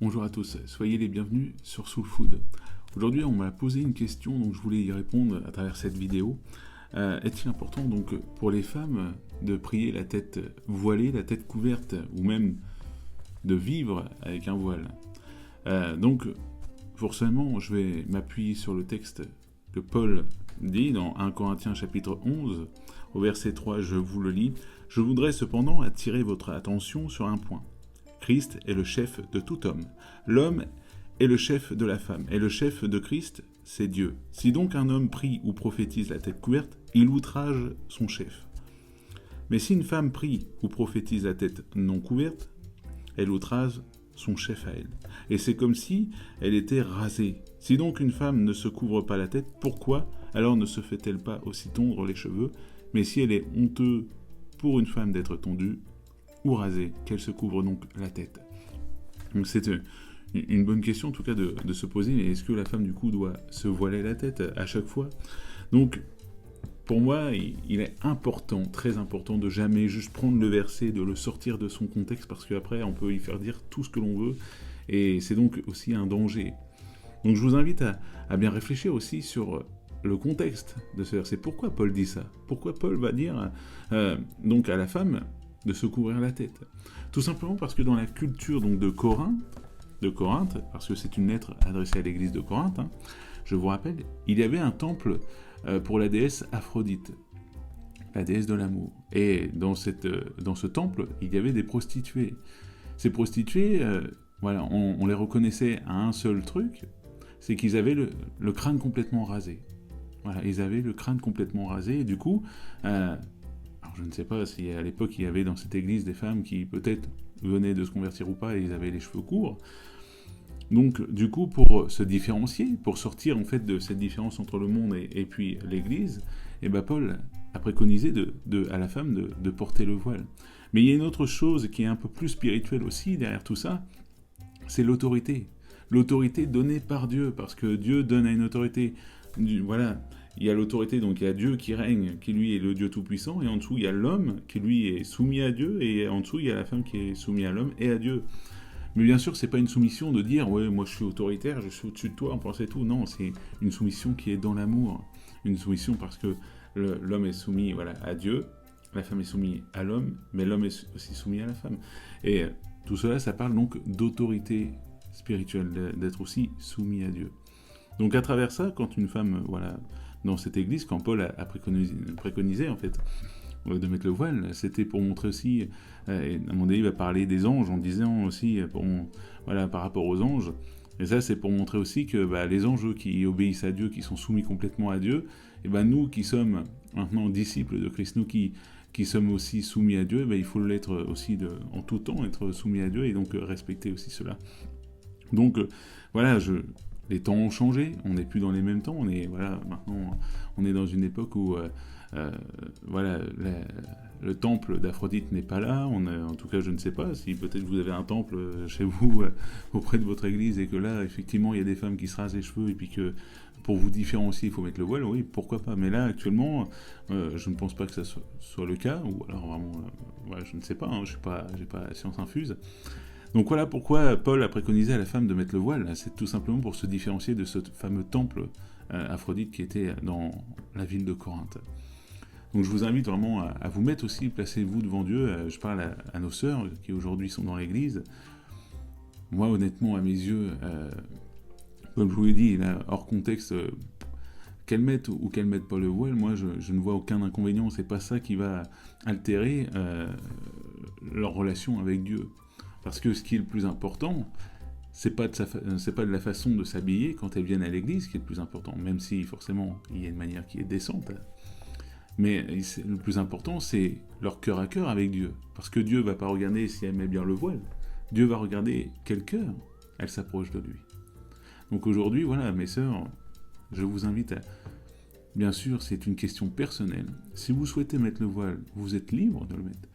Bonjour à tous, soyez les bienvenus sur Soul Food. Aujourd'hui, on m'a posé une question, donc je voulais y répondre à travers cette vidéo. Est-il important donc pour les femmes de prier la tête voilée, la tête couverte, ou même de vivre avec un voile? Donc, forcément, je vais m'appuyer sur le texte que Paul dit dans 1 Corinthiens chapitre 11, au verset 3, je vous le lis. Je voudrais cependant attirer votre attention sur un point. Christ est le chef de tout homme. L'homme est le chef de la femme. Et le chef de Christ, c'est Dieu. Si donc un homme prie ou prophétise la tête couverte, il outrage son chef. Mais si une femme prie ou prophétise la tête non couverte, elle outrage son chef à elle. Et c'est comme si elle était rasée. Si donc une femme ne se couvre pas la tête, pourquoi alors ne se fait-elle pas aussi tondre les cheveux? Mais si elle est honteuse pour une femme d'être tondue ou rasée, qu'elle se couvre donc la tête. Donc c'est une bonne question en tout cas de se poser, mais est-ce que la femme du coup doit se voiler la tête à chaque fois? Donc pour moi, il est important, très important, de jamais juste prendre le verset, de le sortir de son contexte, parce qu'après on peut y faire dire tout ce que l'on veut, et c'est donc aussi un danger. Donc je vous invite à bien réfléchir aussi sur le contexte de ce verset. Pourquoi Paul dit ça? Pourquoi Paul va dire donc à la femme de se couvrir la tête? Tout simplement parce que dans la culture donc de Corinthe, parce que c'est une lettre adressée à l'église de Corinthe, je vous rappelle, il y avait un temple pour la déesse Aphrodite, la déesse de l'amour. Et dans ce temple, il y avait des prostituées. Ces prostituées, on les reconnaissait à un seul truc, c'est qu'ils avaient le crâne complètement rasé. Voilà, ils avaient le crâne complètement rasé, et du coup, alors je ne sais pas si à l'époque il y avait dans cette église des femmes qui peut-être venaient de se convertir ou pas, et ils avaient les cheveux courts. Donc du coup, pour se différencier, pour sortir en fait de cette différence entre le monde et puis l'église, Paul a préconisé à la femme de porter le voile. Mais il y a une autre chose qui est un peu plus spirituelle aussi derrière tout ça, c'est l'autorité. L'autorité donnée par Dieu, parce que Dieu donne à une autorité. Voilà, il y a l'autorité, donc il y a Dieu qui règne, qui lui est le Dieu tout-puissant, et en dessous il y a l'homme qui lui est soumis à Dieu, et en dessous il y a la femme qui est soumise à l'homme et à Dieu. Mais bien sûr, c'est pas une soumission de dire « ouais, moi je suis autoritaire, je suis au-dessus de toi, on pense et tout ». Non, c'est une soumission qui est dans l'amour. Une soumission parce que l'homme est soumis à Dieu, la femme est soumise à l'homme, mais l'homme est aussi soumis à la femme. Et tout cela, ça parle donc d'autorité spirituelle, d'être aussi soumis à Dieu. Donc à travers ça, quand une femme, dans cette église, quand Paul a préconisé en fait de mettre le voile, c'était pour montrer aussi, et à un moment donné il va parler des anges en disant aussi, par rapport aux anges, et ça c'est pour montrer aussi que les anges qui obéissent à Dieu, qui sont soumis complètement à Dieu, et nous qui sommes maintenant disciples de Christ, nous qui sommes aussi soumis à Dieu, il faut l'être aussi en tout temps, être soumis à Dieu, et donc respecter aussi cela. Donc les temps ont changé, on n'est plus dans les mêmes temps, maintenant on est dans une époque où le temple d'Aphrodite n'est pas là, en tout cas je ne sais pas, si peut-être vous avez un temple chez vous auprès de votre église et que là effectivement il y a des femmes qui se rasent les cheveux et puis que pour vous différencier il faut mettre le voile, oui pourquoi pas, mais là actuellement je ne pense pas que ça soit le cas, ou alors vraiment je ne sais pas, j'ai pas la science infuse. Donc voilà pourquoi Paul a préconisé à la femme de mettre le voile, c'est tout simplement pour se différencier de ce fameux temple Aphrodite qui était dans la ville de Corinthe. Donc je vous invite vraiment à vous mettre aussi, placez-vous devant Dieu, je parle à nos sœurs qui aujourd'hui sont dans l'église. Moi honnêtement à mes yeux, comme je vous l'ai dit, là, hors contexte, qu'elles mettent ou qu'elles mettent pas le voile, moi je ne vois aucun inconvénient, c'est pas ça qui va altérer leur relation avec Dieu. Parce que ce qui est le plus important, c'est pas de la façon de s'habiller quand elles viennent à l'église qui est le plus important, même si forcément il y a une manière qui est décente. Mais le plus important, c'est leur cœur à cœur avec Dieu. Parce que Dieu va pas regarder si elle met bien le voile. Dieu va regarder quel cœur elle s'approche de lui. Donc aujourd'hui, mes sœurs, je vous invite à... Bien sûr, c'est une question personnelle. Si vous souhaitez mettre le voile, vous êtes libre de le mettre.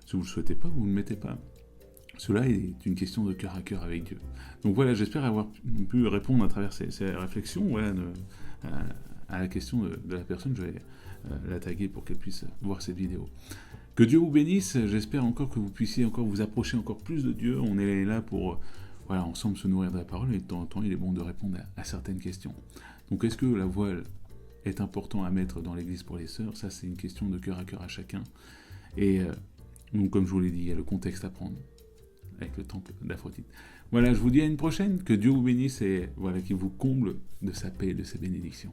Si vous ne le souhaitez pas, vous ne le mettez pas. Cela est une question de cœur à cœur avec Dieu. Donc j'espère avoir pu répondre à travers ces réflexions à la question de la personne. Je vais la taguer pour qu'elle puisse voir cette vidéo. Que Dieu vous bénisse, j'espère encore que vous puissiez encore vous approcher encore plus de Dieu. On est là pour voilà, ensemble se nourrir de la parole, et de temps en temps, il est bon de répondre à certaines questions. Donc, est-ce que la voile est important à mettre dans l'église pour les sœurs? Ça, c'est une question de cœur à cœur à chacun. Et donc, comme je vous l'ai dit, il y a le contexte à prendre avec le temple d'Aphrodite. Voilà, je vous dis à une prochaine, que Dieu vous bénisse et voilà, qu'il vous comble de sa paix et de ses bénédictions.